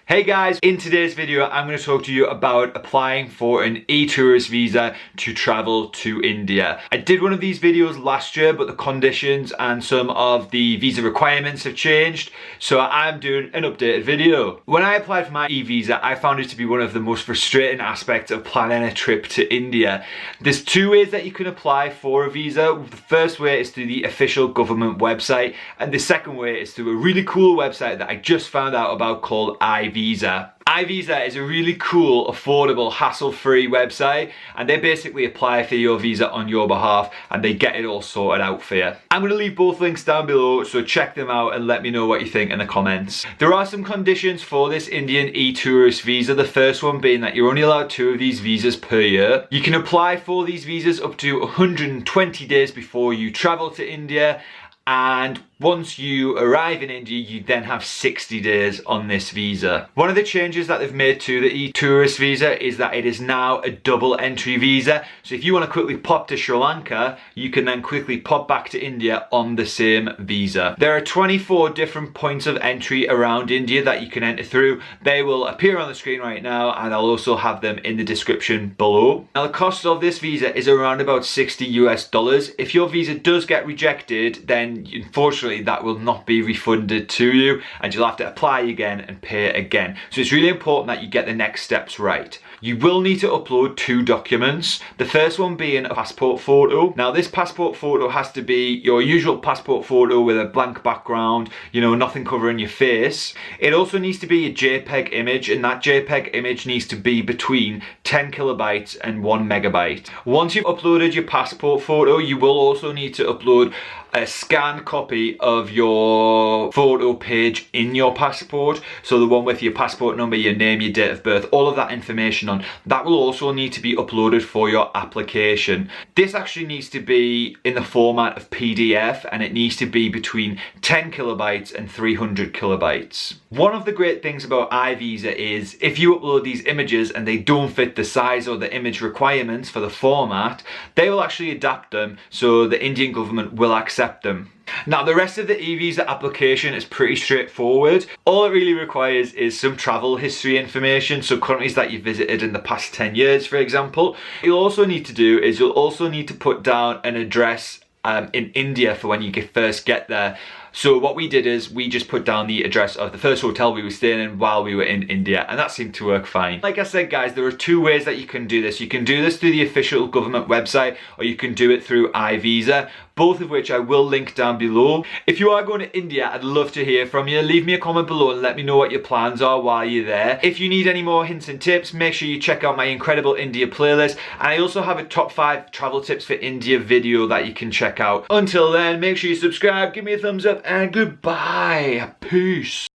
Hey guys, in today's video I'm going to talk to you about applying for an e-tourist visa to travel to India. I did one of these videos last year, but the conditions and some of the visa requirements have changed, so I'm doing an updated video. When I applied for my e-visa, I found it to be one of the most frustrating aspects of planning a trip to India. There's two ways that you can apply for a visa. The first way is through the official government website, and the second way is through a really cool website that I just found out about called iVisa. iVisa is a really cool, affordable, hassle-free website, and they basically apply for your visa on your behalf and they get it all sorted out for you. I'm going to leave both links down below, so check them out and let me know what you think in the comments. There are some conditions for this Indian e-tourist visa, the first one being that you're only allowed 2 of these visas per year. You can apply for these visas up to 120 days before you travel to India, and once you arrive in India, you then have 60 days on this visa. One of the changes that they've made to the e-tourist visa is that it is now a double entry visa. So if you want to quickly pop to Sri Lanka, you can then quickly pop back to India on the same visa. There are 24 different points of entry around India that you can enter through. They will appear on the screen right now, and I'll also have them in the description below. Now the cost of this visa is around about $60 US. If your visa does get rejected, then unfortunately that will not be refunded to you and you'll have to apply again and pay again. So it's really important that you get the next steps right. You will need to upload 2 documents. The first one being a passport photo. Now this passport photo has to be your usual passport photo with a blank background, you know, nothing covering your face. It also needs to be a JPEG image, and that JPEG image needs to be between 10 kilobytes and 1 megabyte. Once you've uploaded your passport photo, you will also need to upload a scanned copy of your photo page in your passport, so the one with your passport number, your name, your date of birth, all of that information on, that will also need to be uploaded for your application. This actually needs to be in the format of PDF, and it needs to be between 10 kilobytes and 300 kilobytes. One of the great things about iVisa is if you upload these images and they don't fit the size or the image requirements for the format, they will actually adapt them, so the Indian government will accept them. Now the rest of the e-visa application is pretty straightforward. All it really requires is some travel history information, so countries that you visited in the past 10 years, for example. What you'll also need to do is you'll also need to put down an address in India for when you first get there. So what we did is we just put down the address of the first hotel we were staying in while we were in India, and that seemed to work fine. Like I said guys, there are 2 ways that you can do this. You can do this through the official government website, or you can do it through iVisa, both of which I will link down below. If you are going to India, I'd love to hear from you. Leave me a comment below and let me know what your plans are while you're there. If you need any more hints and tips, make sure you check out my incredible India playlist, and I also have a top 5 travel tips for India video that you can check out. Until then, make sure you subscribe, give me a thumbs up, and goodbye. Peace.